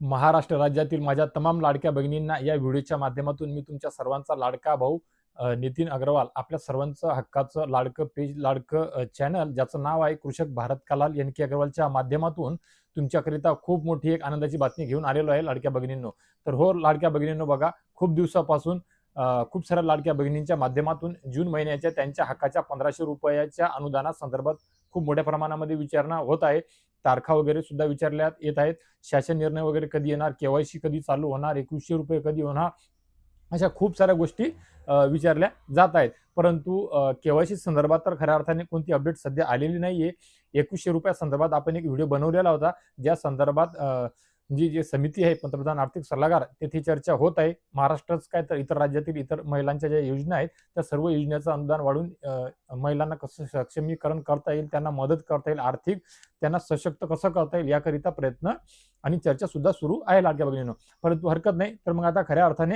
महाराष्ट्र राज्यातील माझ्या तमाम लाडक्या भगिनींना या व्हिडिओच्या माध्यमातून मी तुमच्या सर्वांचा लाडका भाऊ नितीन अग्रवाल, आपल्या सर्वांचं हक्काचं लाडकं पेज, लाडकं चॅनल ज्याचं नाव आहे कृषक भारत कलाल एन.के. अग्रवालच्या माध्यमातून तुमच्याकरिता खूप मोठी एक आनंदाची बातमी घेऊन आलेलो आहे लाडक्या भगिनींनो. तर हो लाडक्या भगिनींनो, बघा खूप दिवसापासून खूप साऱ्या लाडक्या भगिनींच्या माध्यमातून जून महिन्याच्या त्यांच्या हक्काच्या 1500 रुपयाच्या अनुदानासंदर्भात खूप मोठ्या प्रमाणामध्ये विचारणा होत आहे. तारखा वगैरे सुद्धा विचारण्यात येत आहेत. शासन निर्णय वगैरे कधी येणार, केवायसी कधी चालू होणार, 2100 रुपये कधी होणार, अशा खूप साऱ्या गोष्टी विचारल्या जात आहेत. परंतु केवायसी संदर्भात तर खऱ्या अर्थाने कोणती अपडेट सध्या आलेली नाहीये. 2100 रुपया संदर्भात आपण एक व्हिडिओ बनवलेला होता, ज्या संदर्भात जी समिती आहे पंतप्रधान आर्थिक सल्लागार तेथे चर्चा होत आहे. महाराष्ट्रच काय तर इतर राज्यातील इतर महिलांच्या ज्या योजना आहेत त्या सर्व योजनेचं अनुदान वाढून महिलांना कसं सक्षमीकरण करता येईल, त्यांना मदत करता येईल, आर्थिक त्यांना सशक्त कसं करता येईल याकरिता प्रयत्न आणि चर्चा सुद्धा सुरू आहे लाडक्या भगिनींनो. परंतु हरकत नाही. तर मग आता खऱ्या अर्थाने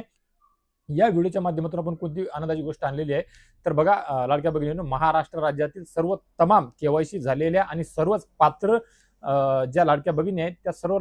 या व्हिडिओच्या माध्यमातून आपण कोणती आनंदाची गोष्ट आणलेली आहे तर बघा लाडक्या भगिनींनो, महाराष्ट्र राज्यातील सर्व तमाम केवायसी झालेल्या आणि सर्वच पात्र ज्या लाडक्या भगिनी आहेत त्या सर्व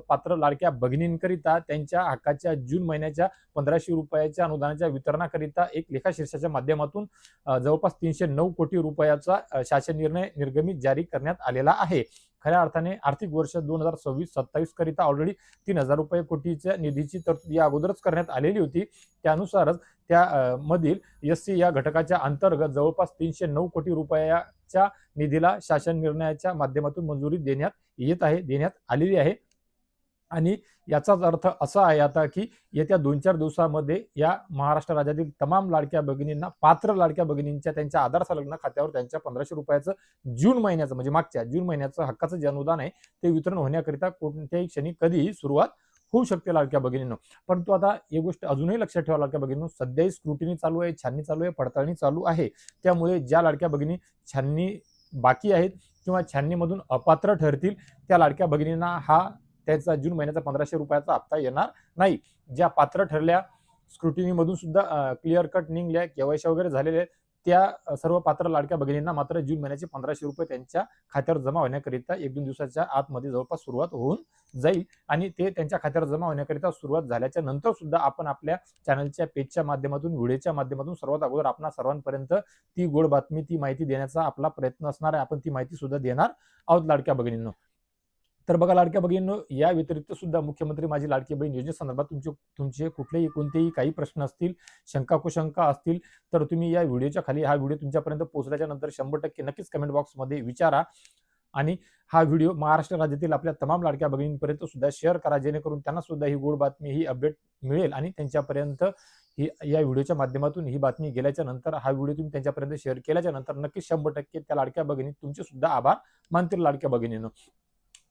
पात्र लाडक्या भगिनींकरिता त्यांच्या हक्काच्या जून महिन्याच्या 1500 रुपयाच्या अनुदानाच्या वितरणाकरिता एक लेखाशीर्षाच्या माध्यमातून जवळपास 309 कोटी रुपयाचा शासन निर्णय निर्गमित जारी करण्यात आलेला आहे. खऱ्या अर्थाने आर्थिक वर्ष 2026-27 करिता ऑलरेडी 3000 रुपये कोटीच्या निधीची तरतूद या अगोदरच करण्यात आलेली होती. त्यानुसारच त्या मधील एससी या घटकाच्या अंतर्गत जवळपास 309 कोटी रुपयाच्या निधीला शासन निर्णयाच्या माध्यमातून मंजुरी देण्यात आलेली आहे. आणि याचाच अर्थ असा आहे आता की येत्या 2-4 दिवसामध्ये या महाराष्ट्र राज्यातील तमाम लाडक्या भगिनींना, पात्र लाडक्या भगिनींच्या त्यांच्या आधार संलग्न खात्यावर त्यांच्या 1500 रुपयाचं जून महिन्याचं म्हणजे मागच्या जून महिन्याचं हक्काचं जे अनुदान आहे ते वितरण होण्याकरिता कोणत्याही क्षणी कधीही सुरुवात होऊ शकते लाडक्या भगिनींनो. परंतु आता ही गोष्ट अजूनही लक्षात ठेवा लाडक्या भगिनींनो, सध्याही स्क्रुटिनी चालू आहे, छाननी चालू आहे, पडताळणी चालू आहे. त्यामुळे ज्या लाडक्या भगिनी छाननी बाकी आहेत किंवा छाननीमधून अपात्र ठरतील त्या लाडक्या भगिनींना हा त्याचा जून महिन्याचा 1500 रुपयाचा हप्ता येणार नाही. ज्या पात्र ठरल्या, स्क्रुटिनीमधून सुद्धा क्लिअर कट निघल्या, केवायसी वगैरे झालेले त्या सर्व पात्र लाडक्या भगिनींना मात्र जून महिन्याचे 1500 रुपये त्यांच्या खात्यावर जमा होण्याकरिता 1-2 दिवसाच्या आतमध्ये जवळपास सुरुवात होऊन जाईल. आणि ते त्यांच्या खात्यावर जमा होण्याकरिता सुरुवात झाल्याच्या नंतर सुद्धा आपण आपल्या चॅनलच्या पेजच्या माध्यमातून, व्हिडिओच्या माध्यमातून सर्वात अगोदर आपणा सर्वांपर्यंत ती गोड बातमी, ती माहिती देण्याचा आपला प्रयत्न असणार आहे. आपण ती माहिती सुद्धा देणार आहोत लाडक्या भगिनींनो. तर बघा लाडक्या भगिनींनो, या व्यतिरिक्त सुद्धा मुख्यमंत्री माझी लाडकी बहीण योजनेसंदर्भात तुमचे कुठलेही कोणतेही काही प्रश्न असतील, शंका कुशंका असतील तर तुम्ही या व्हिडिओच्या खाली हा व्हिडिओ तुमच्यापर्यंत पोहोचल्याच्या नंतर 100% नक्कीच कमेंट बॉक्समध्ये विचारा. आणि हा व्हिडिओ महाराष्ट्र राज्यातील आपल्या तमाम लाडक्या भगिनींपर्यंत सुद्धा शेअर करा, जेणेकरून त्यांना सुद्धा ही गोड बातमी, ही अपडेट मिळेल आणि त्यांच्यापर्यंत ही या व्हिडिओच्या माध्यमातून ही बातमी गेल्याच्या नंतर, हा व्हिडिओ तुम्ही त्यांच्यापर्यंत शेअर केल्याच्या नंतर नक्कीच 100% त्या लाडक्या भगिनी तुमचे सुद्धा आभार मानतील लाडक्या भगिनींनो.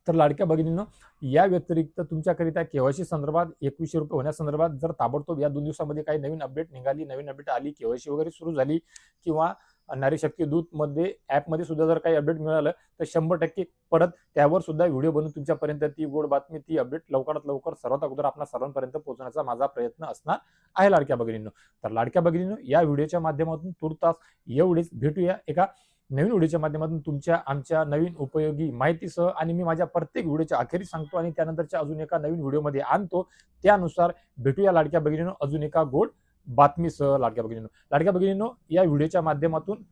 तर लाडक्या भगिनींनो, या व्यतिरिक्त तुमच्याकरिता केवायसी संदर्भात 2100 रुपये होण्यासंदर्भात जर ताबडतोब या 2 दिवसामध्ये काही नवीन अपडेट निघाली, नवीन अपडेट आली, केवायसी वगैरे सुरू झाली किंवा नारी शक्ती दूत मध्ये ॲपमध्ये सुद्धा जर काही अपडेट मिळालं तर 100% परत त्यावर सुद्धा व्हिडिओ बनवून तुमच्यापर्यंत ती गोड बातमी, ती अपडेट लवकरात लवकर सर्वात अगोदर आपल्या सर्वांपर्यंत पोहोचण्याचा माझा प्रयत्न असणार आहे लाडक्या भगिनींनो. तर लाडक्या भगिनींनो, या व्हिडिओच्या माध्यमातून तुर्तास एवढेच. भेटूया एका नवीन व्हिडिओच्या माध्यमातून तुमच्या आमच्या नवीन उपयोगी माहितीसह. आणि मी माझ्या प्रत्येक व्हिडिओच्या अखेरी सांगतो आणि त्यानंतरच्या अजून एका नवीन व्हिडिओमध्ये आणतो. त्यानुसार भेटूया लाडक्या भगिनींनो अजून एका गोड बातमीसह लाडक्या भगिनींनो. लाडक्या भगिनींनो, या व्हिडिओच्या माध्यमातून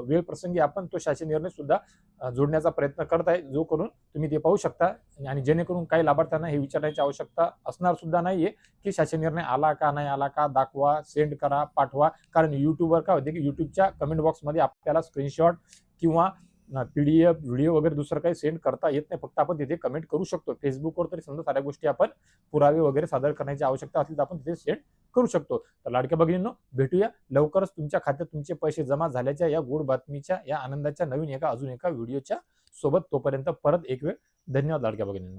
वेळ प्रसंगी आपण तो शासन निर्णय सुद्धा जोडण्याचा प्रयत्न करत आहे, जो करून तुम्ही ते पाहू शकता. आणि जेणेकरून काही लाभार्थ्यांना हे विचारण्याची आवश्यकता असणार सुद्धा नाहीये की शासन निर्णय आला का नाही आला का, दाखवा, सेंड करा, पाठवा. कारण युट्यूबवर काय होते की युट्यूबच्या कमेंट बॉक्समध्ये आपल्याला स्क्रीनशॉट किंवा PDF, व्हिडिओ वगैरे दुसरं काही सेंड करता येत नाही. फक्त आपण तिथे कमेंट करू शकतो. फेसबुकवर तरी समजा साऱ्या गोष्टी आपण पुरावे वगैरे सादर करण्याची आवश्यकता असली तर आपण तिथे सेंड करू शकतो. तर लाडक्या भगिनींनो, भेटूया लवकरच तुमच्या खात्यात तुमचे पैसे जमा झाल्याच्या या गोड बातमीच्या, या आनंदाच्या नवीन अजून एका व्हिडिओच्या सोबत. तोपर्यंत परत एक वेळ धन्यवाद लाडक्या भगिनींनो.